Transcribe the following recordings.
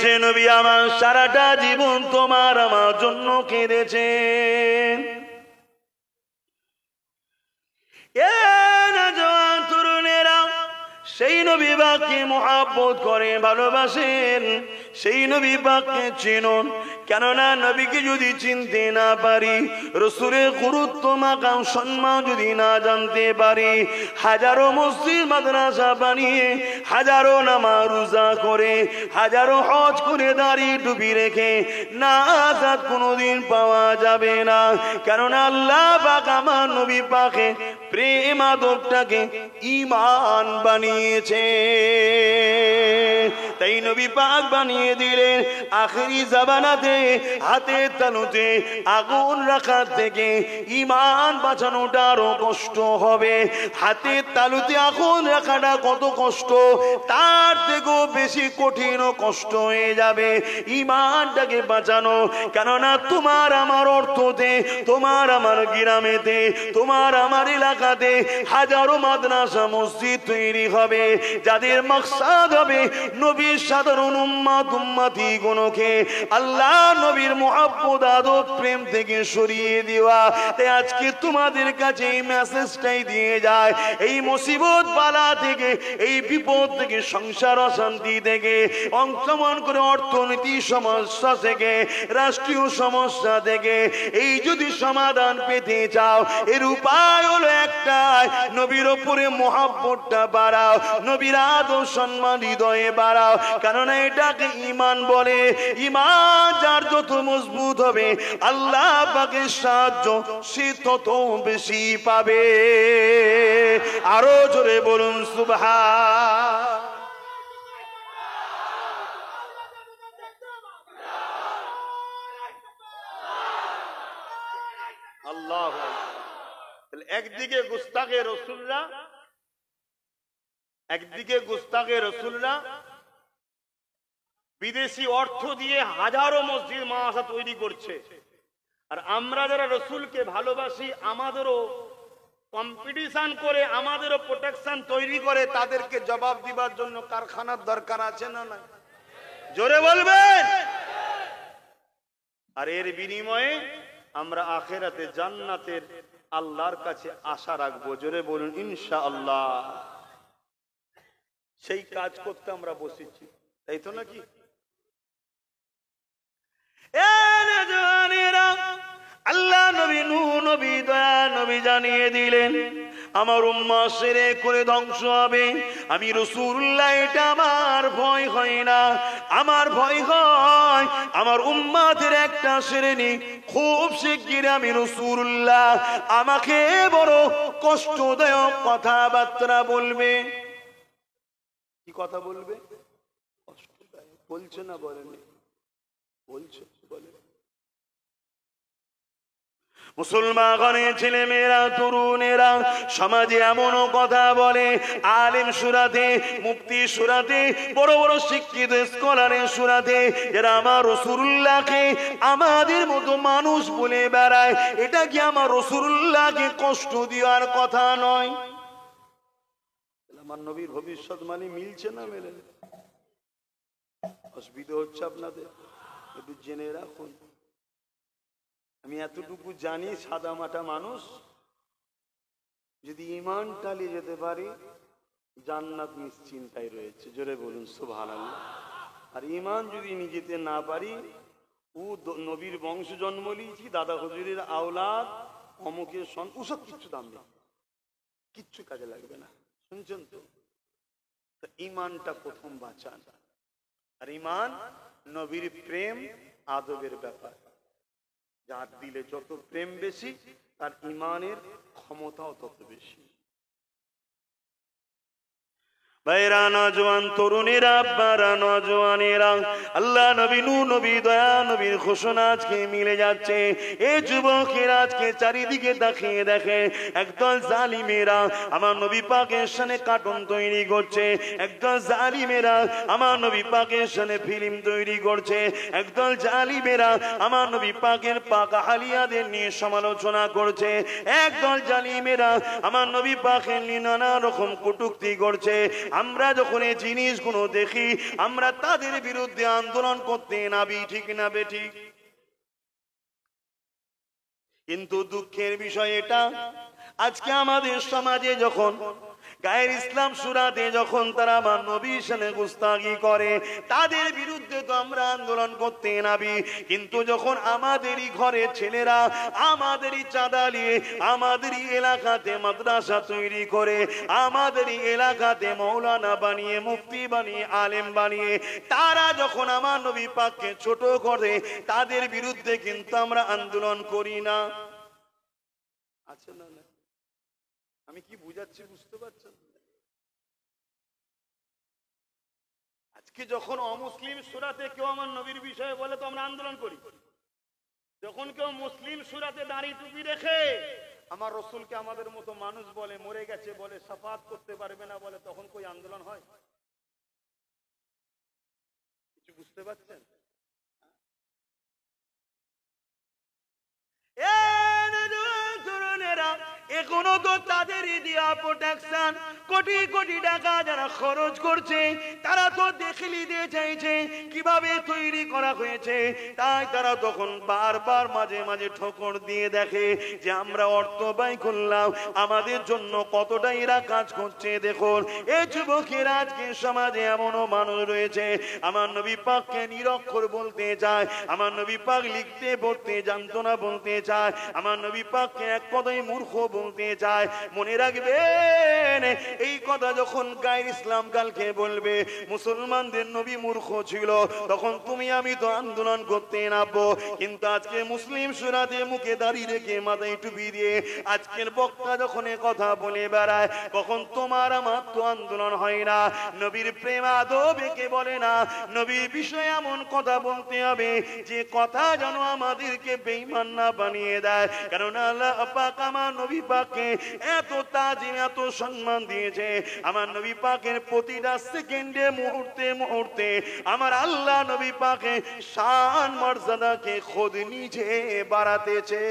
কেঁদেছে নবী আমার, সারাটা জীবন তোমার আমার জন্য কেঁদেছে। তরুণেরা সেই নবী পাককে মহব্বত করে ভালোবাসেন, সেই নবী পাককে চিনুন। কেননা নবীকে যদি চিনতে না পারি, রাসূলের গুরুত্ব মাকাম সম্মান যদি না জানতে পারি, হাজারো মসজিদ মাদ্রাসা বানিয়ে, হাজারো নামাজ রোজা করে, হাজারো হজ করে, দাঁড়িয়ে টুপি রেখে নাজাত কোনোদিন পাওয়া যাবে না। কেননা আল্লাহ পাক আমার নবী পাকে প্রেম আদবটাকে ঈমান বানিয়েছে। তাই নবী পাক বানিয়ে দিলেন আখেরি জামানাতে হাতে তালুতে আগুন রাখার থেকে ঈমান বাঁচানোটা আরো কষ্ট হবে। হাতে তালুতে আগুন রাখাটা কত কষ্ট, তার থেকেও বেশি কঠিন ও কষ্ট হয়ে যাবে ঈমানটাকে বাঁচানো। কেননা তোমার আমার অর্থতে, তোমার আমার গ্রামেতে, তোমার আমার এলাকাতে হাজারো মাদ্রাসা মসজিদ তৈরি হবে, যাদের মাকসাদ হবে নবীর সাধারণ উম্মত উম্মতি গুণকে আল্লাহ নবীর মুহাব্বত আদব প্রেম থেকে সরিয়ে দেওয়া। তাই আজকে তোমাদের কাছে এই মেসেজটাই দিয়ে যায়, এই মুসিবত বালা থেকে, এই বিপদ থেকে, সংসার অশান্তি থেকে, অংশমান করে অর্থনীতি সমস্যা থেকে, রাষ্ট্রীয় সমস্যা থেকে এই যদি সমাধান পেতে চাও, এর উপায় হলো একটাই, নবীর ওপরে মুহাব্বতটা বাড়াও, নবীর আদব সম্মান হৃদয়ে বাড়াও। কারণ এটাকে ঈমান বলে। ঈমান যার যত মজবুত হবে আল্লাহ পাকের সাহায্য সে তত বেশি পাবে। আরো জোরে বলুন সুবহান। আল্লাহ একদিকে গুস্তাখে রাসূলরা, একদিকে গুস্তাখে রাসূলরা বিদেশি অর্থ দিয়ে হাজারো মসজিদ মাদ্রাসা তৈরি করছে, আর আমরা যারা রাসূলকে ভালোবাসি আমাদেরও কম্পিটিশন করে, আমাদেরও প্রোটেকশন তৈরি করে, তাদেরকে জবাব দিবার জন্য কারখানার দরকার আছে না নাই? জোরে বলবেন। আর এর বিনিময়ে আমরা আখিরাতে জান্নাতের আল্লাহর কাছে আশা রাখবো। জোরে বলুন ইনশাআল্লাহ। সেই কাজ করতে আমরা বসেছি, তাই তো নাকি? আল্লাহ নবী নূহ নবী দয়া নবী জানিয়ে দিলেন আমার উম্মত শিরক করে ধ্বংস হবে। আমি রাসূলুল্লাহ, এটা আমার ভয় হয় না, আমার ভয় হয় আমার উম্মতের একটা শ্রেণী খুব শিগগির আমি রাসূলুল্লাহ আমাকে বড় কষ্টদায়ক কথাবার্তা বলবে। কি কথা বলবে? কষ্টদায়ক বলছে না, বলেনি? বলছে, বলে। মুসলমানের ছেলে মেয়েরা, তরুণেরা সমাজে এমনও কথা বলে, আলেম সুরাতে, মুফতি সুরাতে, বড় বড় শিক্ষিত স্কলারের সুরাতে, যারা আমার রাসূলুল্লাহকে আমাদের মতো মানুষ বলে বেড়ায়। এটা কি আমার রাসূলুল্লাহকে কষ্ট দেওয়ার কথা নয়? আমার নবীর ভবিষ্যৎবাণী মিলছে না মেলে? অসুবিধা হচ্ছে আপনাদের, একটু জেনে রাখুন। আমি এতটুকু জানি, সাদা মাটা মানুষ, যদি ঈমান টালিয়ে যেতে পারি জান্নাত নিশ্চিন্তায় রয়েছে। জোরে বলুন সুবহানাল্লাহ। আর ঈমান যদি নিজেতে না পারি, ও নবীর বংশ জন্ম নিয়েছি, দাদা হুজুরের আওলাদ, অমুকের সন, ওসব কিচ্ছু দাম নেই, কিচ্ছু কাজে লাগবে না। শুনছেন তো? ঈমানটা প্রথম বাঁচান। আর ঈমান নবীর প্রেম আদবের ব্যাপার। যার দিলে যত প্রেম বেশি তার ঈমানের ক্ষমতাও তত বেশি। ভাইরা, নওজোয়ান তরুণেরা, আব্বারা, নওজোয়ানেরা, আল্লাহ নবী নূহ নবী দয়া নবীর ঘোষণা আজকে মিলে যাচ্ছে। এই যুবকেরা আজকে চারিদিকে তাকিয়ে দেখে একদল জালিমেরা আমার নবী পাকের শানে কার্টুন তৈরি করছে, একদল জালিমেরা আমার নবী পাকের শানে ফিল্ম তৈরি করছে, একদল জালিমেরা আমার নবী পাকের পাক আলিয়াদের নিয়ে সমালোচনা করছে, একদল জালিমেরা আমার নবী পাকের নিয়ে নানা রকম কটূক্তি করছে। আমরা যখন এই জিনিসগুলো দেখি আমরা তাদের বিরুদ্ধে আন্দোলন করতে নাবি, ঠিক না বেঠিক? কিন্তু দুঃখের বিষয় এটা, আজকে আমাদের সমাজে যখন গায়ের ইসলাম সুরাতে যখন তারা আমার নবীর সামনে গুস্তাগি করে, তাদের বিরুদ্ধে তো আমরা আন্দোলন করতে নাবি। কিন্তু যখন আমাদেরই ঘরের ছেলেরা আমাদেরই চাঁদা নিয়ে আমাদেরই এলাকাতে মাদ্রাসা তৈরি করে, আমাদেরই এলাকাতে মৌলানা বানিয়ে, মুফতি বানিয়ে, আলেম বানিয়ে তারা যখন আমার নবী পাককে ছোট করে, তাদের বিরুদ্ধে কিন্তু আমরা আন্দোলন করি না। আচ্ছা, না না, আমি কি বুঝাচ্ছি বুঝতে পারছেন? আজকে যখন অমুসলিম সূরাতে কেউ আমার নবীর বিষয়ে বলে তো আমরা আন্দোলন করি। যখন কেউ মুসলিম সূরাতে দাড়ি টুপি রেখে আমার রসুলকে আমাদের মতো মানুষ বলে, মরে গেছে বলে, শাফাত করতে পারবে না বলে, তখন কই আন্দোলন হয়? কিছু বুঝতে পারছেন? এখনো তো তাদেরই দেয়া প্রোটেকশন, কোটি কোটি টাকা যারা খরচ করছে তারা তো দেখলি দিয়ে চাইছে কিভাবে তৈরি করা হয়েছে। তাই তারা তখন বারবার মাঝে মাঝে ঠোকর দিয়ে দেখে যে আমরা অর্থ ব্যয় করলাম, আমাদের জন্য কতটা এরা কাজ করছে। দেখুন এই যুবকের আজকে সমাজে এমনও মানুষ রয়েছে আমার নবী পাককে নিরক্ষর বলতে চায়, আমার নবী পাক লিখতে পড়তে জানতো না বলতে চায়, আমার নবী পাককে এক কথায় মূর্খ বলতে চায়। মনে রাখবেন এই কথা যখন গায়ের ইসলাম কালকে বলবে মুসলমানদের নবী মূর্খ ছিল, তখন তুমি আমি তো আন্দোলন করতে নামবো। কিন্তু আজকে মুসলিম সূরাতে মুখে দাঁড়িয়ে রেখে মাথায় টুপি দিয়ে আজকের বক্তা যখন কথা বলে বেড়ায়, কখন তোমার আমার তো আন্দোলন হয় না। নবীর প্রেম আদব একে বলে না। নবীর বিষয়ে এমন কথা বলতে হবে যে কথা যেন আমাদেরকে বেঈমান না বানিয়ে দেয়। কারণ আল্লাহ পাক আমার নবী পাককে এত তাজিম, এত সম্মান দিয়েছে। আমার নবী পাকের প্রতিটা সেকেন্ডে, মুহূর্তে মুহূর্তে আমার আল্লাহ নবী পাকের শান মর্যাদাকে খোদ নিজে বাড়াতেছে।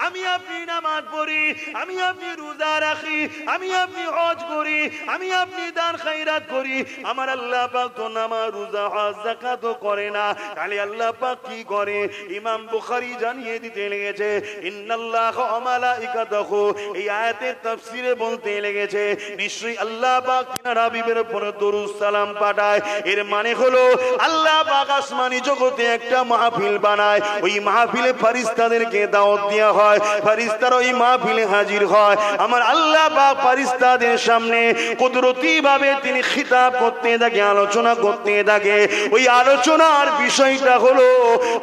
আমি আপনি নামাজ পড়ি, আমি আপনি রোজা রাখি, আমি আপনি হজ করি, আমি আপনি দান খায়রাত করি, আমার আল্লাহ পাক তো নামাজ রোজা হজ যাকাত করে না। তাহলে আল্লাহ পাক কি করে? ইমাম বুখারী জানিয়ে দিতে লেগেছে ইন্নাল্লাহা ওয়া মালাইকাতাহু, এই আয়াতের তাফসীরে বলতে লেগেছে নিশ্চয়ই আল্লাহ পাক তিনার হাবিবের উপর দরুদ সালাম পাঠায়। এর মানে হলো আল্লাহ পাক আসমানি জগতে একটা মাহফিল বানায়, ওই মাহফিলে ফেরেশতাদেরকে দাওয়াত দেওয়া হয়, ফেরেশতারা ওই মাহফিলে হাজির হয়। আমার আল্লাহ পাক ফেরেশতাদের সামনে কুদরতি ভাবে তিনি খিতাব করতে থাকে, আলোচনা করতে থাকে। ওই আলোচনার বিষয়টা হলো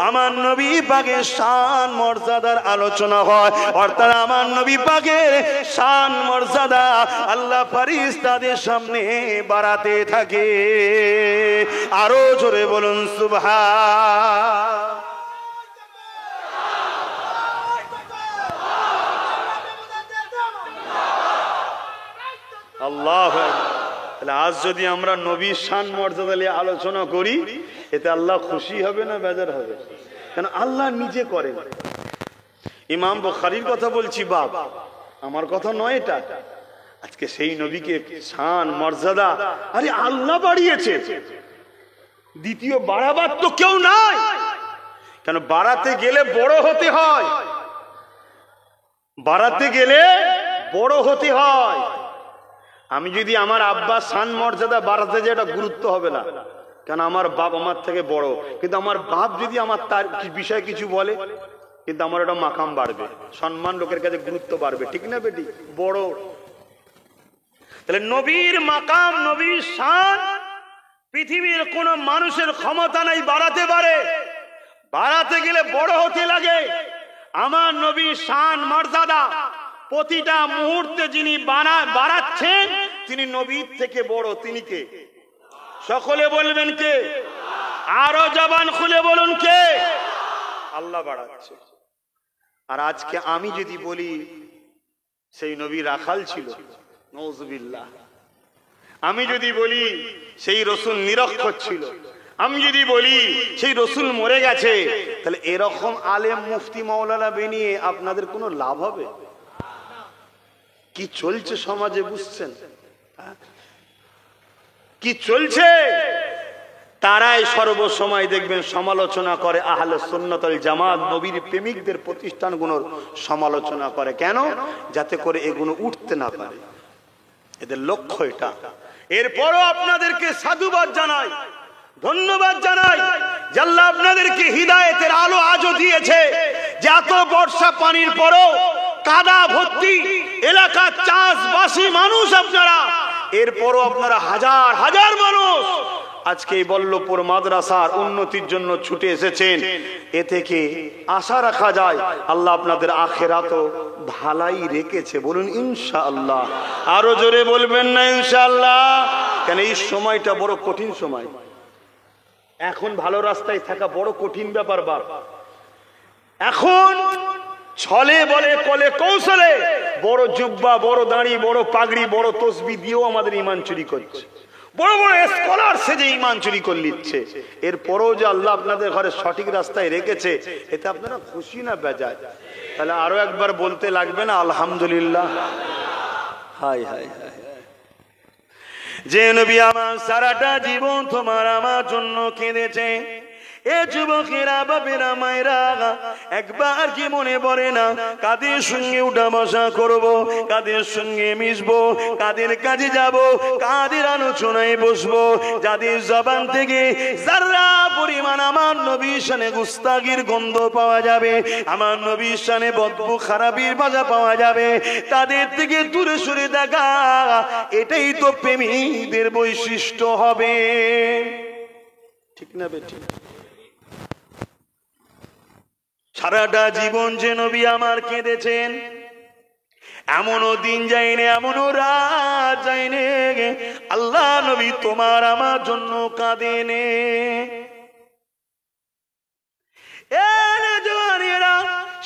আমার নবী পাকের শান মর্যাদার আলোচনা হয়। অর্থাৎ আমার নবী পাকের শান মর্যাদা আল্লাহ ফেরেশতাদের সামনে বাড়াতে থাকে। আরো জোরে বলুন সুবহান। আল্লাহ। তাহলে আজ যদি আমরা নবীর শান মর্যাদা নিয়ে আলোচনা করি, এতে আল্লাহ খুশি হবে না বেজার হবে? কেন আল্লাহ নিজে করেন। ইমাম বুখারীর কথা বলছি বাপ, আমার কথা নয় এটা। আজকে সেই নবীকে শান মর্যাদা আরে আল্লাহ বাড়িয়েছে, দ্বিতীয় বাড়াবার তো কেউ নাই। কেন বাড়াতে গেলে বড় হতে হয়, বাড়াতে গেলে বড় হতে হয়। আমি যদি আমার আব্বা শান মর্যাদা বাড়াতে যাই, এটা গুরুত্ব হবে না, কেন আমার বাপ আমার থেকে বড়। কিন্তু আমার বাপ যদি আমার তার বিষয়ে কিছু বলে, কিন্তু আমার একটা মাকাম বাড়বে, সম্মান লোকের কাছে গুরুত্ব বাড়বে, ঠিক না বেটি? বড়। তাহলে নবীর মাকাম, নবীর শান পৃথিবীর কোন মানুষের ক্ষমতা নাই বাড়াতে পারে। বাড়াতে গেলে বড় হতে লাগে। আমার নবীর শান মর্যাদা প্রতিটা মুহূর্তে যিনি বাড়াচ্ছেন তিনি নবীর থেকে বড়। তিনি কে? সকলে বলবেন কে? আরো জবান খুলে বলুন কে? আল্লাহ বাড়াচ্ছে। আর আজকে আমি যদি বলি সেই নবী রাখাল ছিল, নাউযুবিল্লাহ। আমি যদি বলি সেই রসুল নিরক্ষর ছিল, আমি যদি বলি সেই রসুল মরে গেছে, তাহলে এরকম আলেম মুফতি মাওলানা বানিয়ে আপনাদের কোনো লাভ হবে? কি চলছে সমাজে বুঝছেন? কি চলছে? তারাই সর্বসময় দেখবেন সমালোচনা করে আহলে সুন্নাত ওয়াল জামাত, নবীর প্রেমিকদের প্রতিষ্ঠানগুলোর সমালোচনা করে। কেন? যাতে করে এগুলো উঠতে না পারে, এদের লক্ষ্য এটা। এরপরও আপনাদেরকে সাধুবাদ জানাই, ধন্যবাদ জানাই যে আল্লাহ আপনাদেরকে হিদায়েতের আলো আজও দিয়েছে, যে এত বর্ষা পানির পরও কাদা ভর্তি এলাকার চাষবাসী মানুষ আপনারা, এরপরও আপনারা হাজার হাজার মানুষ আজকে এই বল্লভপুর মাদ্রাসার উন্নতির জন্য ছুটে এসেছেন। এ থেকে আশা রাখা যায় আল্লাহ আপনাদের আখিরাতও ভালাই রেখেছে। বলুন ইনশাআল্লাহ। আরো জোরে বলবেন না ইনশাআল্লাহ? কেন এই সময়টা বড় কঠিন সময়। এখন ভালো রাস্তায় থাকা বড় কঠিন ব্যাপার বাপ। এখন ছলে বলে কলে কৌশলে বড় জুব্বা, বড় দাড়ি, বড় পাগড়ি, বড় তসবি দিয়েও আমাদের ঈমান চুরি করছে। বড় বড় স্কলার সেজে ঈমান চুরি করে নিচ্ছে। এরপরও যে আল্লাহ আপনাদের ঘরে সঠিক রাস্তায় রেখেছে, এতে আপনারা খুশি না বেজায়? তাহলে আরো একবার বলতে লাগবে না আলহামদুলিল্লাহ? High high high. যে নবী আমার সারাটা জীবন তোমার আমার জন্য কেঁদেছে, এ যুবকেরা, বাপেরা, মায়েরা, একবার কি মনে পড়ে না কাদের সঙ্গে উঠা বসা করবো, কাদের সঙ্গে মিশবো, কাদের কাজে যাব, কাদের আলোচনায় বসবো, যাদের জবান থেকে যারা পরিমাণ আমার নবীর শানে গুস্তাগির গন্ধ পাওয়া যাবে, আমার নবীর শানে বদবু খারাপির ভাষা পাওয়া যাবে, তাদের থেকে দূরে সরে থাকা, এটাই তো প্রেমীদের বৈশিষ্ট্য হবে। ঠিক না বেঠিক? সারাটা জীবন যে নবী আমার কেঁদেছেন, এমনও দিন যায়নি, এমনও রাত যায়নি আল্লাহ নবী তোমার আমার জন্য কাঁদেনে।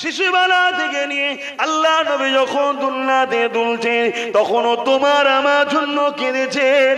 শিশুবেলা থেকে নিয়ে আল্লাহ নবী যখন দুনিয়াতে দুলছেন, তখনও তোমার আমার জন্য কেঁদেছেন।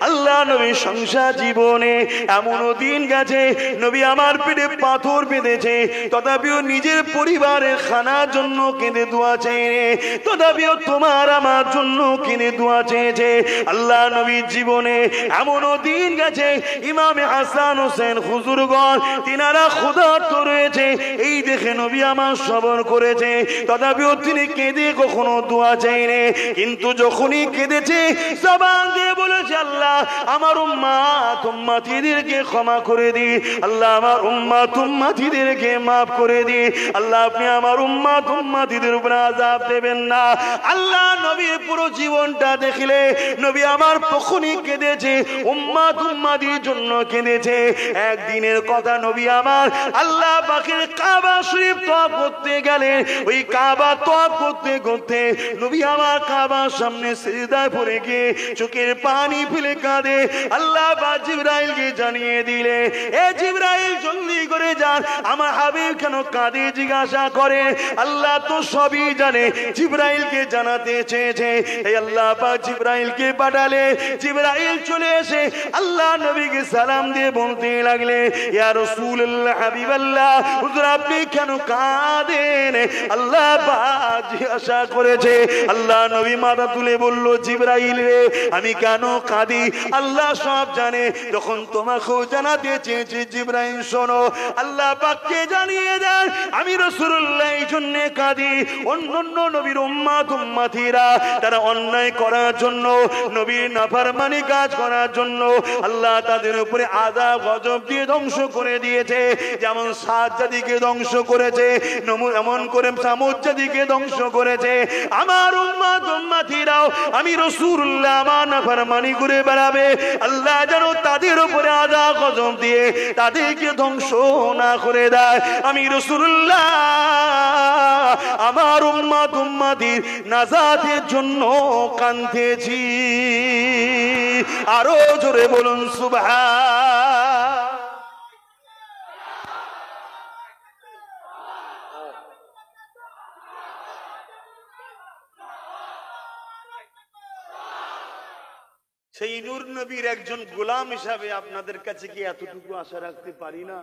আল্লাহ নবী সংসার জীবনে এমনও দিন গেছে নবী আমার পেটে পাথর বেঁধেছে, তথাপিও নিজের পরিবারের খানার জন্য কেঁদে দোয়া চেয়ে, তথাপিও তোমার আমার জন্য কেঁদে দোয়া চেয়েছে। আল্লাহ নবীর জীবনে এমনও দিন গেছে ইমামে হাসান হোসেন হুজুরগণ তিনারা ক্ষুধার্ত রয়েছে, এই দেখে নবী আমার সবর করেছে, তথাপিও তিনি কেঁদে কখনো দোয়া চাইনি। কিন্তু যখনই কেঁদেছে জবান দিয়ে বলেছে, আল্লাহ আমার উম্মাত উম্মাতিদেরকে ক্ষমা করে দি, আল্লাহ আমার উম্মাত উম্মাতিদেরকে মাফ করে দি, আল্লাহ আপনি আমার উম্মাত উম্মাতিদের উপর আযাব দেবেন না। আল্লাহ নবীর পুরো জীবনটা দেখলে নবী আমার তখনই কেঁদেছে, উম্মাত উম্মাতির জন্য কেঁদেছে। একদিনের কথা, নবী আমার আল্লাহ পাকের কাবা শরীফ তওয়াফ করতে গেলেন, ওই কাবা তওয়াফ করতে করতে নবী আমার কাবার সামনে সিজদায় পড়ে গিয়ে চোখের পানি ফেলে কাঁদে। আল্লাহ পাক জিবরাইলকে জানিয়ে দিলে, এ জিবরাইল জলদি করে যান, আমার হাবিব কেন কাঁদে জিজ্ঞাসা করে। আল্লাহ তো সবই জানে, জিবরাইলকে জানাতে চেয়েছে। এই আল্লাহ পাক জিবরাইলকে পাঠালে, জিবরাইল চলে এসে আল্লাহ নবীকে সালাম দিয়ে বলতে লাগলে, ইয়া রাসূলুল্লাহ, হাবিবাল্লাহ, হুজুর আপনি কেন কাঁদেন? আল্লাহ পাক জিজ্ঞাসা করেছে। আল্লাহ নবী মাথা তুলে বলল, জিবরাইল রে, আমি কেন কাঁদি আল্লাহ সব জানে। যখন তোমাকেও জানাতে চেয়েছি, জিবরাইল শোনো, আল্লাহ পাককে জানিয়ে দেন আমি রাসূলুল্লাহ এই জন্য কাঁদি। অন্যান্য নবীর উম্মাত উম্মাতিরা তারা অন্যায় করার জন্য, নবীর নাফরমানি কাজ করার জন্য আল্লাহ তাদের উপরে আযাব গজব দিয়ে ধ্বংস করে দিয়েছে। যেমন সাদ জাতিকে ধ্বংস করেছে, এমন করে সামুদ জাতিকে ধ্বংস করেছে। আমার উম্মাত উম্মাতিরাও আমি রাসূলুল্লাহ আমার নাফরমানি করে বেড়াবে, আল্লাহ যেন তাদের উপরে আযাব গজব দিয়ে তাদেরকে ধ্বংস না করে দেয়। আমি রাসূলুল্লাহ আমার উম্মাত উম্মাতির নাজাতের জন্য কাঁদতেছি। আরো জোরে বলুন সুবহান। সেই নূর নবীর একজন গোলাম হিসাবে আপনাদের কাছে কি এতটুকু আশা রাখতে পারি না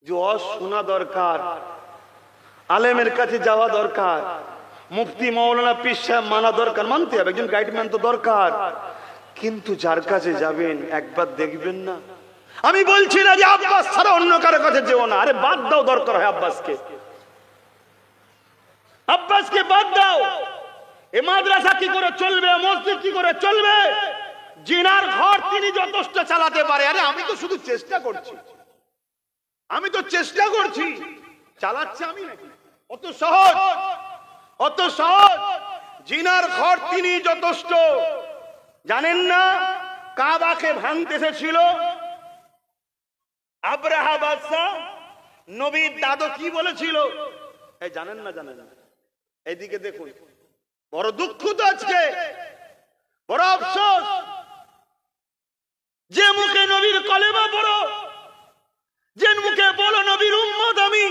যে শোনা দরকার, আলেমের কাছে যাওয়া দরকার, মুফতি মাওলানা পীর সাহেব মানা দরকার, মানতে হবে, একজন গাইডম্যান তো দরকার। কিন্তু যার কাছে যাবেন একবার দেখবেন না। আমি বলছি না যে আব্বাস ছাড়া অন্য কারো কাছে যেও না, আরে বাদ দাও, দরকার হয় আব্বাসকে, আব্বাসকে বাদ দাও। এ মাদ্রাসা কি করে চলবে, মসজিদ কি করে চলবে? জিনার ঘর তিনি যথেষ্ট চালাতে পারে। আরে আমি তো শুধু চেষ্টা করছি, আমি তো চেষ্টা করছি, চালাচ্ছে আমি নাকি? অত সহজ, অত সহজ। জিনার ঘর তিনি যথেষ্ট। জানেন না কাবাকে ভাঙতে এসেছিল আব্রাহা বাদশাহ, নবীর দাদু কি বলেছিল? এই জানেন না? জানেন না? এইদিকে দেখুন, বড় দুঃখ তো আজকে, বড় আফসোস, যে মুখে নবীর কলেমা পড়ো, যে মুখে বলো নবীর উম্মত আমি,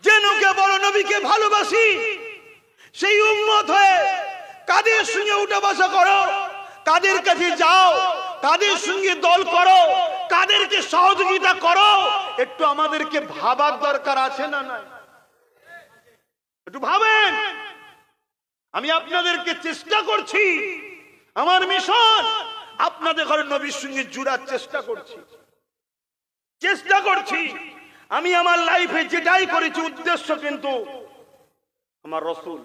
যে মুখে বলো নবীকে ভালোবাসি, সেই উম্মত হয়ে কাদের সঙ্গে উঠা বসা করো, কাদের কাছে যাও, কাদের সঙ্গে দল করো, কাদেরকে সহযোগিতা করো, একটু আমাদেরকে ভাবার দরকার আছে না? নাই? একটু ভাবেন। আমি আপনাদেরকে চেষ্টা করছি, আমার মিশন আপনাদের ঘরে নবীর সঙ্গে জুড়ার চেষ্টা করছি, চেষ্টা করছি। আমি আমার লাইফে যেটাই করেছি উদ্দেশ্য কিন্তু আমার রাসূল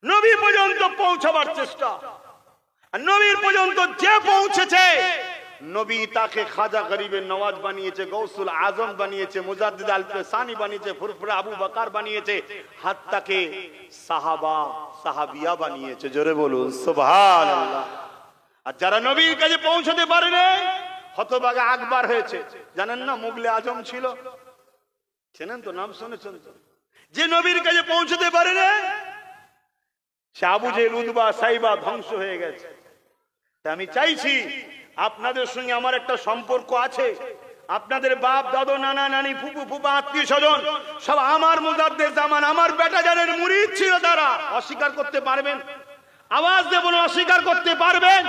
নবী পর্যন্ত পৌঁছাবার চেষ্টা। আর নবীর পর্যন্ত যে পৌঁছেছে, নবী তাকে খাজা গরিবের নওয়াজ বানিয়েছে, গৌসুল আজম বানিয়েছে, মুজাদ্দিদ আল পেসানি বানিয়েছে, ফুরফুরা আবু বকর বানিয়েছে, হাত্তাকে সাহাবা সাহাবিয়া বানিয়েছে। জোরে বলুন সুবহানাল্লাহ। আর যারা নবীর কাছে পৌঁছাতে পারেনি, হতভাগা আকবর হয়েছে। জানেন না মুগলে আজম ছিল, চেনেন তো, নাম শুনেছেন তো? যে নবীর কাছে পৌঁছাতে পারেনি, সে আবু জেহেল উতবা সাইবা ধ্বংস হয়ে গেছে। তাই আমি চাইছি আপনাদের সঙ্গে আমার একটা সম্পর্ক আছে। আপনাদের বাপ দাদু নানা নানি ফুফু ফুফা আত্মীয় স্বজন সব আমার মুজাদ্দেদ জামান, আমার বেটা জানের মুরিদ ছিল। তারা অস্বীকার করতে পারবেন? আওয়াজ দিয়ে বলুন, অস্বীকার করতে পারবেন?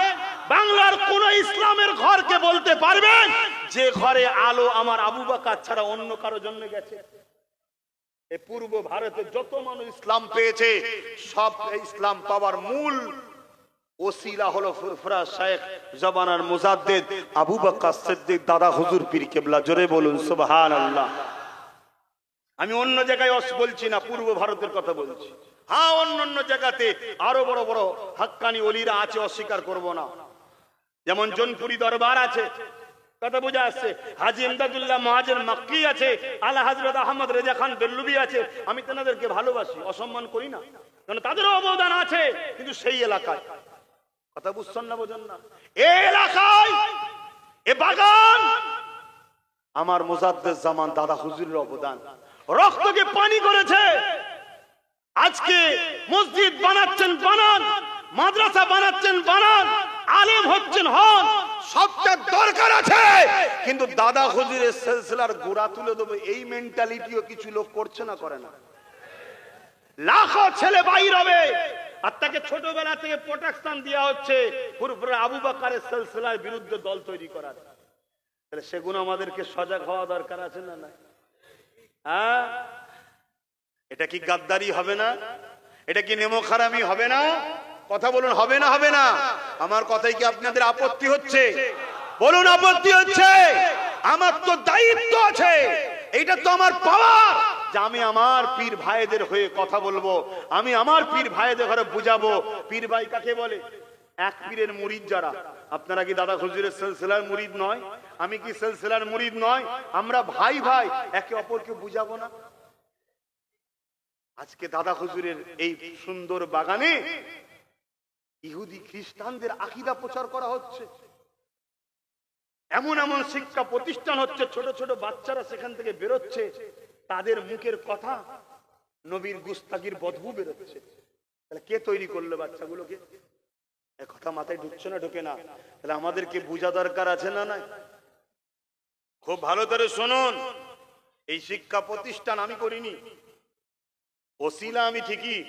বাংলার কোন ইসলামের ঘরকে বলতে পারবেন যে ঘরে আলো আমার আবু বকর ছাড়া অন্য কারো জন্য গেছে? এই পূর্ব ভারতে যত মানুষ ইসলাম পেয়েছে, সব ইসলাম পাওয়ার মূল ওসিলা হলো ফুরফুরা শেখ জবানার মুজাদ্দেদ আবু বকর সিদ্দিক দাদা হুজুর পীর কেবলা। জোরে বলুন সুবহানাল্লাহ। আমি অন্য জায়গায় বলছি না, পূর্ব ভারতের কথা বলছি। হ্যাঁ, অন্য জায়গাতে আরো বড় বড় হাক্কানি ওলিরা আছে, অস্বীকার করব না। যেমন জোনপুরি দরবার আছে, কথা বোঝা আসছে। হাজী ইমদাদুল্লাহ মুহাজির মক্কি আছে, আলা হযরত আহমদ রেজা খান বেল্লুবি আছে। আমি তেনাদেরকে ভালোবাসি, অসম্মান করি না, কারণ তাদেরও অবদান আছে। কিন্তু সেই এলাকায়, কথা বুঝছেন না, বোঝেন না, এই এলাকায় এ বাগান আমার মুজাদ্দেদ জামান দাদা হুজুরের অবদান, রক্তকে পানি করেছে। আজকে মসজিদ বানাচ্ছেন বানান, মাদ্রাসা বানাচ্ছেন বানান, আলেম হচ্ছেন হন, সবটা দরকার আছে। কিন্তু দাদা হুজুরের সিলসিলার গোড়া তুলে দেবো, এই মেন্টালিটিও কিছু লোক করছে না, করে না। লাখো ছেলে বাইর হবে, আর তাকে ছোটবেলা থেকে প্রোটেকশন দেওয়া হচ্ছে ফুরফুরা আবু বকরের সিলসিলার বিরুদ্ধে দল তৈরি করার। তাহলে সেগুলো আমাদেরকে সজাগ হওয়া দরকার আছে না? না? হ্যাঁ, এটা কি গাদ্দারি হবে না? এটা কি নেমোখারামি হবে না? কথা বলুন, হবে না? হবে না? আমার কথাই কি আপনাদের আপত্তি হচ্ছে? বলুন, আপত্তি হচ্ছে? আমার তো দায়িত্ব আছে, এটা তো আমার পাওয়ার যে আমি আমার পীর ভাইদের হয়ে কথা বলবো, আমি আমার পীর ভাইদের ঘরে বুঝাবো। পীর ভাই কাকে বলে? এক পীরের মুরিদ যারা। আপনারা কি দাদা হুজুরের সিলসিলার মুরিদ নয়? আমি কি সিলসিলার মুরিদ নয়? আমরা ভাই ভাই, একে অপরকে বুঝাবো না? আজকে দাদা হুজুরের এই সুন্দর বাগানে ইহুদি খ্রিস্টানদের আকীদা প্রচার করা হচ্ছে, এমন এমন শিক্ষা প্রতিষ্ঠান হচ্ছে, ছোট ছোট বাচ্চারা সেখান থেকে বেরোচ্ছে, তাদের মুখের কথা নবীর গুস্তাগির বদবু বেরোচ্ছে। তাহলে কে তৈরি করলো বাচ্চাগুলোকে? এ কথা মাথায় ঢুকছে না? ঢোকে না? তাহলে আমাদেরকে বোঝা দরকার আছে না? নাই? খুব ভালো করে শুনুন, এই শিক্ষা প্রতিষ্ঠান আমি করিনি, ওসিলা আমি ঠিকই,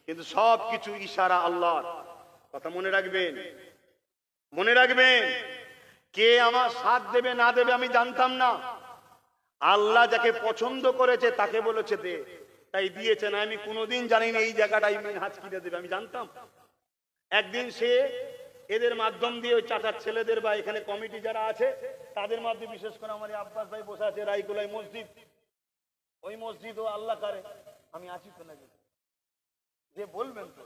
কিন্তু সব কিছু ইশারা আল্লাহর। কথা মনে রাখবেন, মনে রাখবেন। কে আমার সাথ দেবে না দেবে আমি জানতাম না। আল্লাহ যাকে পছন্দ করেছে তাকে বলেছে দে। তাই দিয়েছেন। আমি কোনোদিন জানি না এই জায়গাটাই হাজ কিনে দেবে, আমি জানতাম। একদিন সে এদের মাধ্যম দিয়ে ওই চাচার ছেলেদের বা এখানে কমিটি যারা আছে তাদের মাধ্যমে, বিশেষ করে আমার আব্বাস ভাই বসে আছে রায়কুলাই মসজিদ, ওই মসজিদ ও আল্লাহ করে আমি আছি তো নাকি, যে বলবেন তো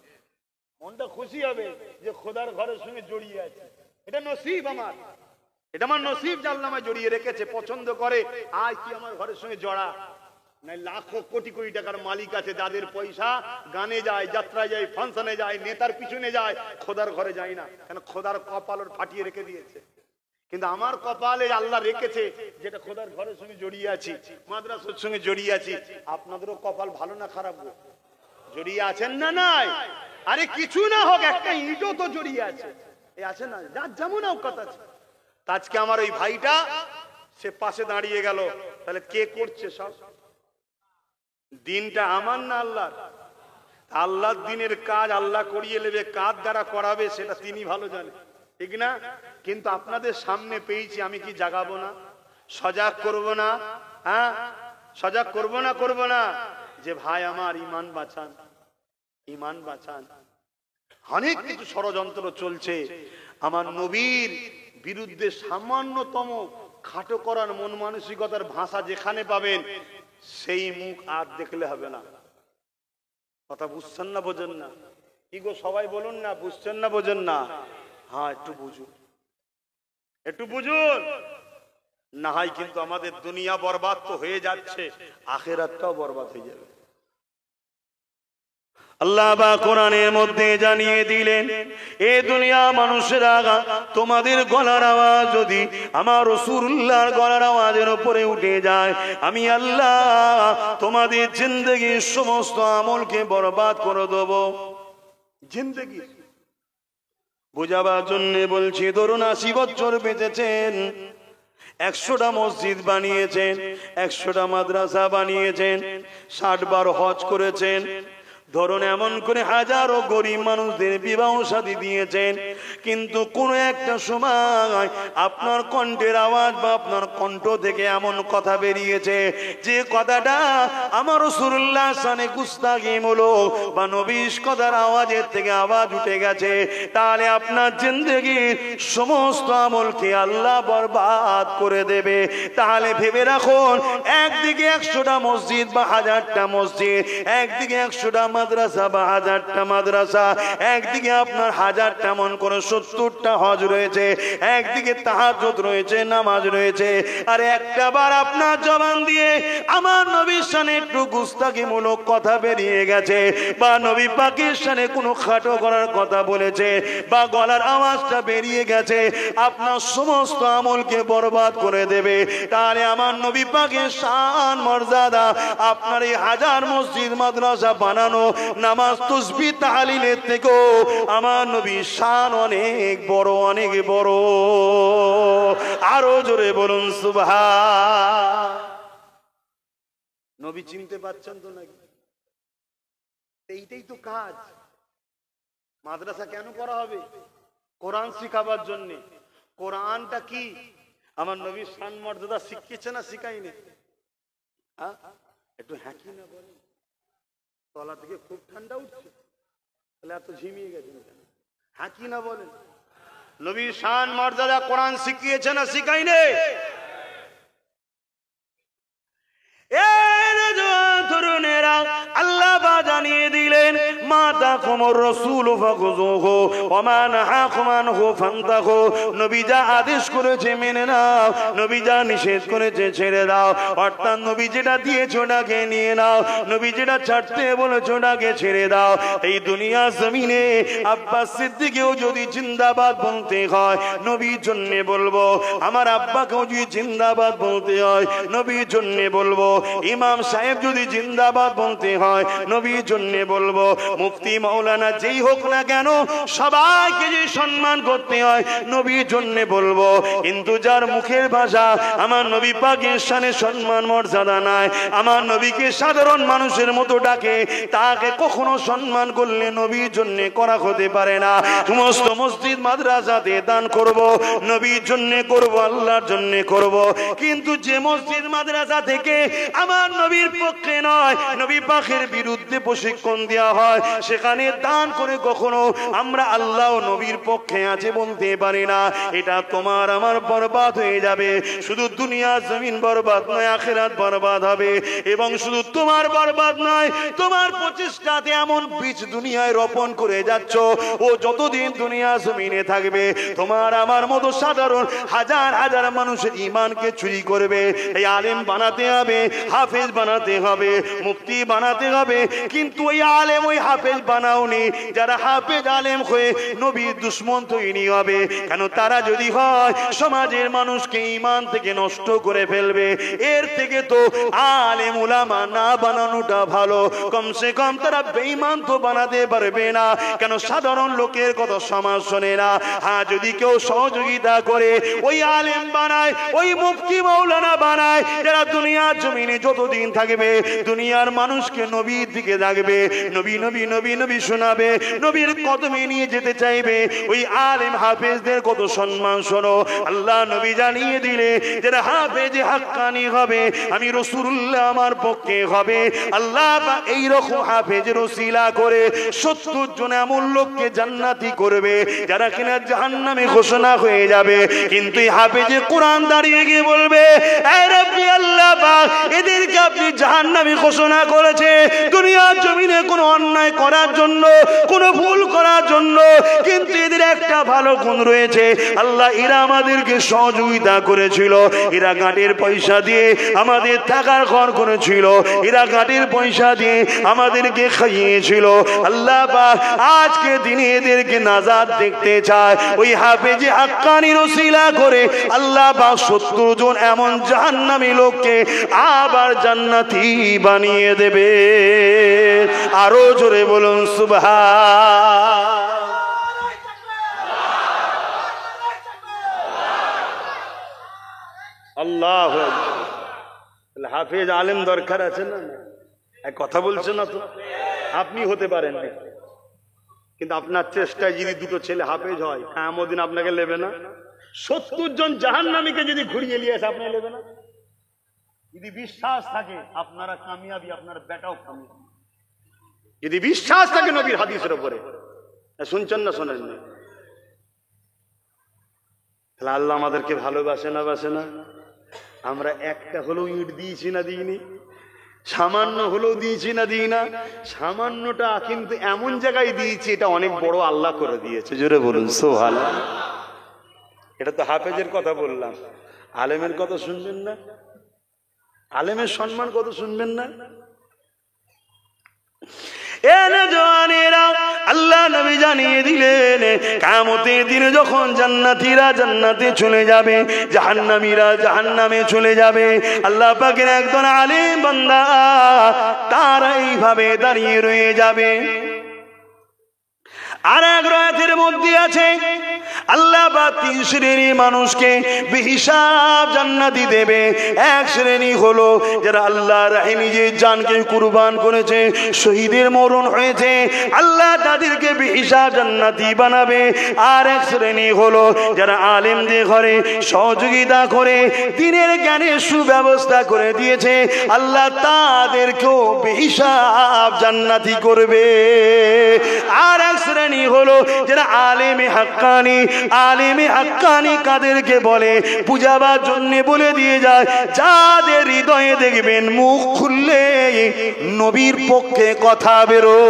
মনটা খুশি হবে যে খোদার ঘরের সঙ্গে জড়িয়ে আছে। এটা নসিব আমার, এটা আমার নসিব যে আল্লাহ আমায় জড়িয়ে রেখেছে, পছন্দ করে। আজ কি আমার ঘরের সঙ্গে জড়া নাই, লাখো কোটি কোটি টাকার মালিক আছে যাদের পয়সা গানে যায়, যাত্রায় যায়, ফাংশনে যায়, নেতার পিছনে যায়, খোদার ঘরে যায় না। কেন? খোদার কপাল ওর ফাটিয়ে রেখে দিয়েছে। কিন্তু আমার কপালে আল্লাহ রেখেছে যেটা খোদার ঘরের সঙ্গে জড়িয়ে আছি, মাদ্রাসার সঙ্গে জড়িয়ে আছি। আপনাদেরও কপাল ভালো না খারাপ গো? জড়িয়ে আছেন না? নাই? আরে কিছু না হোক একটা ইটও তো জড়িয়ে আছে, এই আছে না, যার যেমন অবকাত আছে। আজকে আমার ওই ভাইটা সে পাশে দাঁড়িয়ে গেল, তাহলে কে করছে সব? দিনটা আমার না আল্লাহর? আল্লাহর দিনের কাজ আল্লাহ করিয়ে নেবে, কার দ্বারা করাবে সেটা তিনি ভালো জানেন, ঠিক না? কিন্তু আপনাদের সামনে পেয়েছি, আমি কি জাগাবো না, সজাগ করব না? হ্যাঁ, সজাগ করব না? করব না যে ভাই আমার ইমান বাঁচান, ইমান বাঁচান। অনেক কিছু ষড়যন্ত্র চলছে, আমার নবীর বিরুদ্ধে সামান্যতম খাটো করার মন মানসিকতার ভাষা যেখানে পাবেন সেই মুখ আর দেখলে হবে না। কথা বুঝছেন না বোঝেন না? কি গো সবাই বলুন না, বুঝছেন না বোঝেন না? হ্যাঁ একটু বুঝুন, একটু বুঝুন, না হয় কিন্তু আমাদের দুনিয়া বরবাদ তো হয়ে যাচ্ছে, আখিরাতটাও বরবাদ হয়ে যাবে। আল্লাহ বা কোরআনের মধ্যে জানিয়ে দিলেন, এ দুনিয়া মানুষেরা, তোমাদের গলার আওয়াজ যদি আমার রাসূলুল্লাহর গলার আওয়াজের উপরে উঠে যায়, আমি আল্লাহ তোমাদের জিন্দেগির সমস্ত আমলকে বরবাদ করে দেব। জিন্দেগি বোঝাবার জন্য বলছি, ধরুন 80 বছর বেঁচেছেন, 100টা মসজিদ বানিয়েছেন, 100টা মাদ্রাসা বানিয়েছেন, 60 বার হজ করেছেন, ধরুন এমন করে হাজারো গরিব মানুষদের বিবাহ শাদী দিয়েছেন, কিন্তু কোন একটা সময় আপনার কণ্ঠের আওয়াজ বা আপনার কণ্ঠ থেকে এমন কথা বেরিয়েছে যে কথাটা আমার রাসূলুল্লাহ শানে গুস্তাখিমূলক বা নবীর কথার আওয়াজের থেকে আওয়াজ উঠে গেছে, তাহলে আপনার জিন্দেগির সমস্ত আমলকে আল্লাহ বরবাদ করে দেবে। তাহলে ভেবে রাখুন, একদিকে 100টা মসজিদ বা 1000টা মসজিদ, একদিকে 100টা মাদ্রাসা বা 1000টা মাদ্রাসা, একদিকে আপনার 1000টা মন করে 70টা হজ রয়েছে, একদিকে তাহাজ্জুদ রয়েছে, নামাজ রয়েছে, আর একটা বার আপনার জবান দিয়ে আমার নবীর শানে একটু গুস্তাখিমূলক কথা বেরিয়ে গেছে, বা নবী পাকের শানে কোনো খাটো করার কথা বলেছে, বা গলার আওয়াজটা বেরিয়ে গেছে, আপনার সমস্ত আমলকে বরবাদ করে দেবে। তাহলে আমার নবী পাকের শান মর্যাদা, আপনার এই 1000 মসজিদ মাদ্রাসা বানানো, নামাজ তাসবিহ তাহলিলের থেকেও আমার নবীর শান অনেক বড়, অনেক বড়। আরো জোরে বলুন সুবহান। নবী চিনতে পারছেন তো নাকি? এইটাই তো কাজ। মাদ্রাসা কেন করা হবে? কোরআন শিখাবার জন্য। কোরআনটা কি আমার নবীর শান মর্যাদা শিখিয়েছে না শিখাইনি? হ্যাঁ, একটু হ্যাঁ কি না বলেন? তলা থেকে খুব ঠান্ডা উঠছে, তাহলে এত ঝিমিয়ে গেছেন কেন? হ্যাঁ কি না বলেন? নবীর শান মর্যাদা কোরআন শিখিয়েছে না শিখাইনি? তরুণেরা, আল্লাহ জানিয়ে দিলেন, মাতা কুমুর রাসূল ফাখুযুহু ওয়া মা নাহাকুম আনহু ফান্তাহু। নবী যা আদেশ করেছে মেনে নাও, নবী যা নিষেধ করেছে ছেড়ে দাও। অর্থাৎ নবী যেটা দিয়েছে ওটাকে নিয়ে নাও, নবী যেটা ছাড়তে বলেছে ওটাকে ছেড়ে দাও। এই দুনিয়া জমিনে আব্বাস সিদ্দিককেও যদি জিন্দাবাদ বলতে হয় নবীর জন্য বলবো, আমার আব্বাকেও যদি জিন্দাবাদ বলতে হয় নবীর জন্য বলবো, ইমাম সাহেব যদি জিন্দাবাদ বলতে হয় নবীর জন্য বলবো, মুফতি মাওলানা যেই হোক না কেন সবাই সবাইকে যে সম্মান করতে হয় নবীর জন্য বলবো, কিন্তু যার মুখের ভাষা আমার নবী পাকের শানে সম্মান মর্যাদা নাই, আমার নবীকে সাধারণ মানুষের মতো ডাকে, তাকে কখনো সম্মান করলে নবীর জন্য করা হতে পারে না। সমস্ত মসজিদ মাদ্রাসাতে দান করব, নবীর জন্য করব, আল্লাহর জন্য করব, কিন্তু যে মসজিদ মাদ্রাসা থেকে আমার নবীর পক্ষে নয়, নবী পাকের বিরুদ্ধে প্রশিক্ষণ দেওয়া হয়, সেখানে দান করে কখনো আমরা আল্লাহ ও নবীর পক্ষে আছে বলতে পারি না। এটা তোমার আমার বরবাদ হয়ে যাবে। শুধু দুনিয়া জমিন বরবাদ নয়, আখিরাত বরবাদ হবে। এবং শুধু তোমার বরবাদ নয়, তোমার প্রচেষ্টাতে এমন বীজ দুনিয়ায় রোপণ করে যাচ্ছ, ও যতদিন দুনিয়া জমিনে থাকবে তোমার আমার মতো সাধারণ হাজার হাজার মানুষের ঈমানকে চুরি করবে। এই আলেম বানাতে হবে, হাফেজ বানাতে হবে, মুফতি বানাতে হবে, কিন্তু ওই আলেম ওই হাফেজ বানাওনি যারা হাফেজ আলেম হয়ে নবীর দুশমন তৈরি হবে। কেন? তারা যদি হয় সমাজের মানুষকে ঈমান থেকে নষ্ট করে ফেলবে। এর থেকে তো আলেম উলামা না বানানোটা ভালো। কমসে কম তারা বেঈমান তো বানাতে পারবে না। কেন? সাধারণ লোকের কথা সমাজ শোনে না। হ্যাঁ, যদি কেউ সহযোগিতা করে ওই আলেম বানায়, ওই মুফতি মাওলানা বানায়, যারা দুনিয়ার জমিনে যতদিন থাকবে দুনিয়ার মানুষকে নবীর দিকে ডাকবে, নবী নবী নবী নবী শোনাবে, নবীর কদমে নিয়ে যেতে চাইবে, ওই আলেম হাফেজদের কত সম্মান শোনো। আল্লাহ নবী জানিয়ে দিলে যারা হাফেজ হাক্কানি হবে, আমি রাসূলুল্লাহ আমার পক্ষে হবে। আল্লাহ এই রকম হাফেজের ওসিলা করে 70 জন এমন লোককে জান্নাতি করবে যারা কিনা জাহান্নামে ঘোষণা হয়ে যাবে। কিন্তু এই হাফেজে কোরআন দাঁড়িয়ে গিয়ে বলবে, এ রব্বি আল্লাহ পাক, এদেরকে আপনি জাহান্নামী ঘোষণা করেছে দুনিয়ার জমিনে কোনো অন্যায় করার জন্য, কোনো ভুল করার জন্য, কিন্তু এদের একটা ভালো গুণ রয়েছে। আল্লাহ এরা আমাদেরকে সহযোগিতা করেছিল, এরা গাঁটের পয়সা দিয়ে আমাদের থাকার ঘর করেছিল, এরা গাঁটের পয়সা দিয়ে আমাদেরকে খাইয়েছিল। আল্লাহ পাক আজকে দিনে এদেরকে নাজাত দেখতে চায়। ওই হাফেজে হাক্কানির ওসিলা করে আল্লাহ পাক 70 জন এমন জাহান্নামী লোককে আবার জান্নাতি বানিয়ে দেবে। আরো জোরে বলুন সুবহান। আল্লাহু আকবার। হাফেজ আলেম দরকার আছে না? কথা বলছেন না তো? আপনি হতে পারেন না, কিন্তু আপনার চেষ্টায় যদি দুটো ছেলে হাফেজ হয়, কিয়ামত দিন আপনাকে নেবে না? 70 জন জাহান্নামীকে যদি ঘুরিয়ে নিয়ে আসে, আপনি নেবে না? যদি বিশ্বাস থাকে আপনারা কামিয়াবি, আপনার বেটাও কামিয়াবি। যদি বিশ্বাস থাকে নবীর হাদিসের উপরে, শুনছেন না শোনেন না? তাহলে আল্লাহ আমাদেরকে ভালোবাসে না বাসে না? আমরা একটা হলেও ইট দিয়েছি না দিইনি? সামান্য হলেও দিয়েছি না দিই না? সামান্যটা কিন্তু এমন জায়গায় দিয়েছি, এটা অনেক বড় আল্লাহ করে দিয়েছে। জোরে বলুন সুবহানাল্লাহ। এটা তো হাফেজের কথা বললাম, আলেমের কথা শুনবেন না? আলেমের সম্মান কত শুনবেন না? আল্লাহ নবী জানিয়ে দিলেন, কিয়ামতের দিনে যখন জান্নাতীরা জান্নাতে চলে যাবে, জাহান্নামীরা জাহান্নামে চলে যাবে, আল্লাহ পাকের একজন আলেম বান্দা তারা এইভাবে দাঁড়িয়ে রয়ে যাবে। আর এক রাতের মধ্যে আছে আল্লাহ বা 3 শ্রেণীর মানুষকে বেহিসাব জান্নাতি দেবে। এক শ্রেণী হলো যারা আল্লাহর রাহে নিজের জানকে কুরবান করেছে, শহীদের মরণ হয়েছে, আল্লাহ তাদেরকে বেহিসাব জান্নাতি বানাবে। আর এক শ্রেণী হলো যারা আলেমদের ঘরে সহযোগিতা করে দ্বীনের জ্ঞানের সুব্যবস্থা করে দিয়েছে, আল্লাহ তাদেরকেও বেহিসাব জান্নাতি করবে। আর এক শ্রেণী হলো যারা আলেমে হাক্কানি। আলেমে হাক্কানি কাদেরকে বলে? বুঝাবার জন্য বলে দিয়ে যায়, যাদের হৃদয়ে দেখবেন মুখ খুললে নবীর পক্ষে কথা বেরো।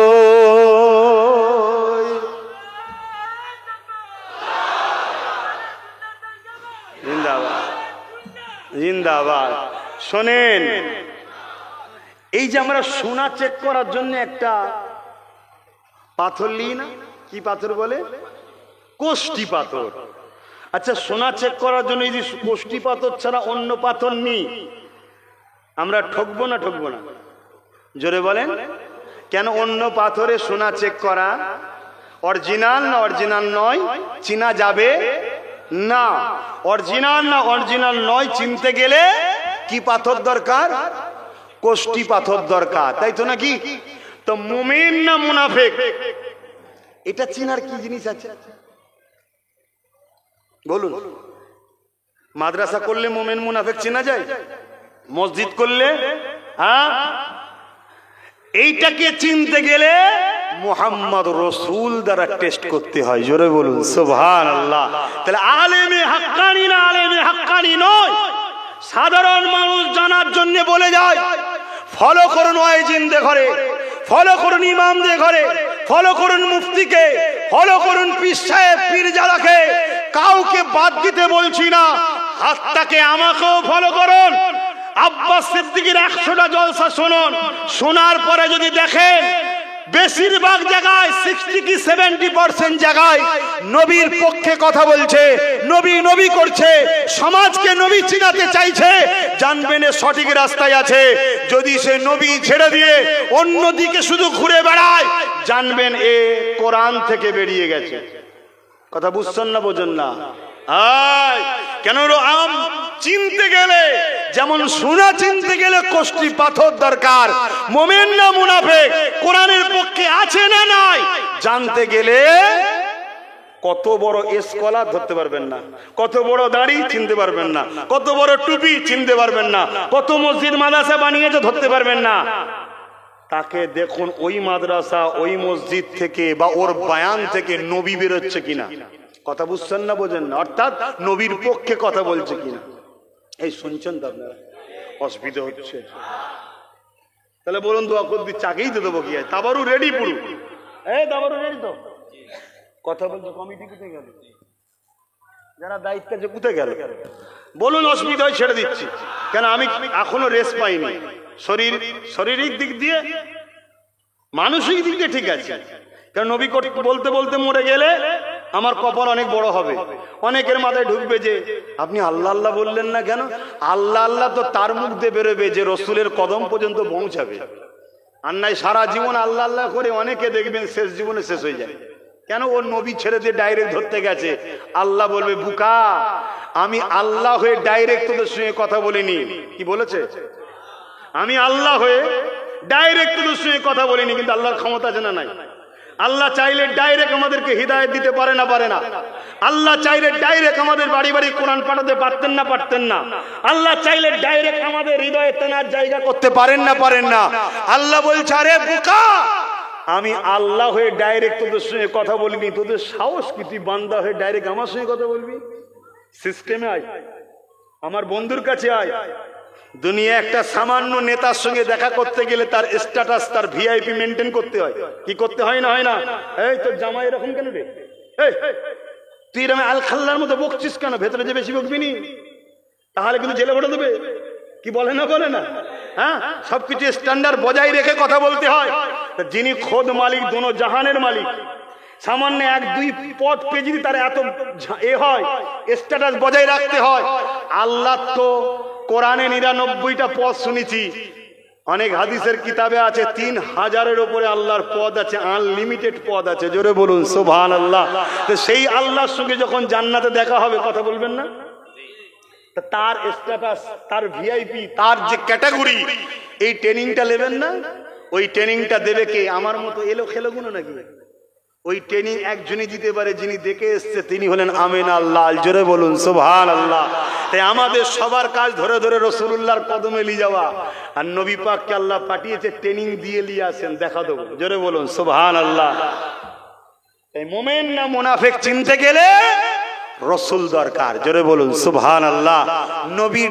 জিন্দাবাদ জিন্দাবাদ। শোনেন, এই যে আমরা সোনা চেক করার জন্য একটা পাথর নিই না, কি পাথর বলে? কোষ্টি পাথর। আচ্ছা, সোনা চেক করার জন্য এই যে কোষ্টি পাথর ছাড়া অন্য পাথর নিই, আমরা ঠকবো না ঠকবো না? জোরে বলেন। কেন? অন্য পাথরে সোনা চেক করা, অরিজিনাল না অরিজিনাল নয় চিনা যাবে না। অরিজিনাল না অরিজিনাল নয় চিনতে গেলে কি পাথর দরকার? কোষ্টি পাথর দরকার, তাই তো নাকি? তো মুমিন না মুনাফিক এটা চিনার কি জিনিস আছে বলুন? মাদ্রাসা করলে মুমিন মুনাফিক চেনা যায়? মসজিদ করলে? হ্যাঁ, এইটাকে চিনতে গেলে মুহাম্মদ রাসূল দ্বারা টেস্ট করতে হয়। জোরে বলুন সুবহানাল্লাহ। তাহলে আলেমে হাক্কানি না আলেমে হাক্কানি নয়, সাধারণ মানুষ জানার জন্য বলে যায় ফলো করুন ওয়াইজিনদের ঘরে, ফলো করুন ইমামদের ঘরে, ফলো করুন মুফতিকে, ফলো করুন পীর সাহেব পীরজাদাকে। কাউকে বাদ দিতে বলছি না, হাতটাকে আমাকেও ফলো করুন। আব্বাস সিদ্দিকীর 100টা জলসা শুনুন, শোনার পরে যদি দেখেন বেশিরভাগ জায়গায় 60 কি 70% জায়গায় নবীর পক্ষে কথা বলছে, নবী নবী করছে, সমাজকে নবী চিনাতে চাইছে, জানবেন সঠিক রাস্তায় আছে। যদি সে নবী ছেড়ে দিয়ে অন্যদিকে শুধু ঘুরে বেড়ায়, জানবেন এ কোরআন থেকে বেরিয়ে গেছে। কথা বুঝছেন না বোঝেন না? কেন আম চিনতে গেলে যেমন সোনা চিনতে গেলে কোষ্টি পাথর দরকার, মুমিন না মুনাফিক কোরআনের পক্ষে আছে না নাই জানতে গেলে কত বড় স্কলার ধরতে পারবেন না, কত বড় দাড়ি চিনতে পারবেন না, কত বড় টুপি চিনতে পারবেন না, কত মসজিদ মাদ্রাসা বানিয়েছে ধরতে পারবেন না। তাকে দেখুন ওই মাদ্রাসা ওই মসজিদ থেকে বা ওর বয়ান থেকে নবী বেরোচ্ছে কিনা। কথা বুঝছেন না বোঝেন না? অর্থাৎ নবীর পক্ষে কথা বলছে কিনা। এই শুনছেন তো আপনারা? অসুবিধা হচ্ছে? তাহলে বলুন দোয়া করে দিচ্ছি, চাকেই তো দেবো কি? তাবারু রেডি পুরো? এই তাবারু রেডি তো? কথা বলছে কমিটি কোথায় গেল? যারা দায়িত্ব আছে কোথায় গেল? বলুন অসুবিধা হয় ছেড়ে দিচ্ছি। কেন আমি এখনো রেস্ট পাইনি। শারীরিক দিক দিয়ে মানসিক দিক দিয়ে ঠিক আছে, কারণ নবী বলতে বলতে মরে গেলে আমার কপাল অনেক বড় হবে। অনেকের মাথায় ঢুকবে যে আপনি আল্লাহ আল্লাহ বললেন না কেন? আল্লাহ আল্লাহ তো তার মুখ দিয়ে বেরোবে যে রসুলের কদম পর্যন্ত পৌঁছাবে। আর নাই সারা জীবন আল্লাহ আল্লাহ করে অনেকে দেখবেন শেষ জীবনে শেষ হয়ে যায়। কেন? ওর নবী ছেড়ে দিয়ে ডাইরেক্ট ধরতে গেছে। আল্লাহ বলবে বুকা, আমি আল্লাহ হয়ে ডাইরেক্ট তোদের সঙ্গে কথা বলিনি। কি বলেছে? আমি আল্লাহ হয়ে ডাইরেক্ট তোদের সঙ্গে কথা বলিনি, কিন্তু আল্লাহর ক্ষমতা আছে না নাই? আল্লাহ চাইলে ডাইরেক্ট আমাদেরকে হিদায়াত দিতে পারে না পারে না? আল্লাহ চাইলে ডাইরেক্ট আমাদের বাড়ি বাড়ি কোরআন পাঠাতে পারতেন না পারতেন না? আল্লাহ চাইলে ডাইরেক্ট আমাদের হৃদয়ে তেনার জায়গা করতে পারেন না পারেন না? আল্লাহ বলছে আরে বোকা, আমি আল্লাহ হয়ে ডাইরেক্ট তোদের সঙ্গে কথা বলিনি, তোদের সাহস কি তুই বান্দা হয়ে ডাইরেক্ট আমার সঙ্গে কথা বলবি? সিস্টেমে আয়, আমার বন্ধুর কাছে আয়। দুনিয়া একটা সামান্য নেতার সঙ্গে দেখা করতে গেলে তার স্ট্যাটাস তার ভিআইপি মেনটেন করতে হয়। কি করতে হয় না হয় না? এই তোর জামাই এরকম কেন রে? তুই এরকম আল খাল্লার মতো বকছিস কেন? ভেতরে যে বেশি বকবি নি, তাহলে কিন্তু জেলে ভরে দেবে। কি বলে না বলে না? হ্যাঁ, সবকিছু স্ট্যান্ডার্ড বজায় রেখে কথা বলতে হয়। যিনি খোদ মালিক, দোনো জাহানের মালিক, সামান্য 1-2 পদ পেয়ে যদি তার এত এ হয়, স্ট্যাটাস বজায় রাখতে হয়। আল্লাহ তো কোরআনে 99টা পদ শুনেছি, অনেক হাদিসের কিতাবে আছে 3000-এর উপরে আল্লাহর পদ আছে, আনলিমিটেড পদ আছে। জোরে বলুন সুবহানাল্লাহ। তো সেই আল্লাহর সঙ্গে যখন জান্নাতে দেখা হবে কথা বলবেন না? তার স্ট্যাটাস, তার ভিআইপি, তার যে ক্যাটাগরি, এই ট্রেনিংটা নেবেন না? ওই ট্রেনিংটা দেবে কে? আমার মতো এলো খেলোগুলো নাকি? ওই ট্রেনিং একজনই দিতে পারে, যিনি দেখে এসছে, তিনি হলেন আমিন আল্লাহ। জোরে বলুন সুবহানাল্লাহ। তাই আমাদের সবার কাজ ধরে ধরে রাসূলুল্লাহর কদমে নিয়ে যাওয়া, আর নবী পাককে আল্লাহ পাঠিয়েছে ট্রেনিং দিয়ে নিয়ে আসেন, দেখা দেবো। জোরে বলুন সুবহানাল্লাহ। এই মুমিন না মুনাফিক চিনতে গেলে রাসূল দরকার। জোরে বলুন সুবহানাল্লাহ। নবীর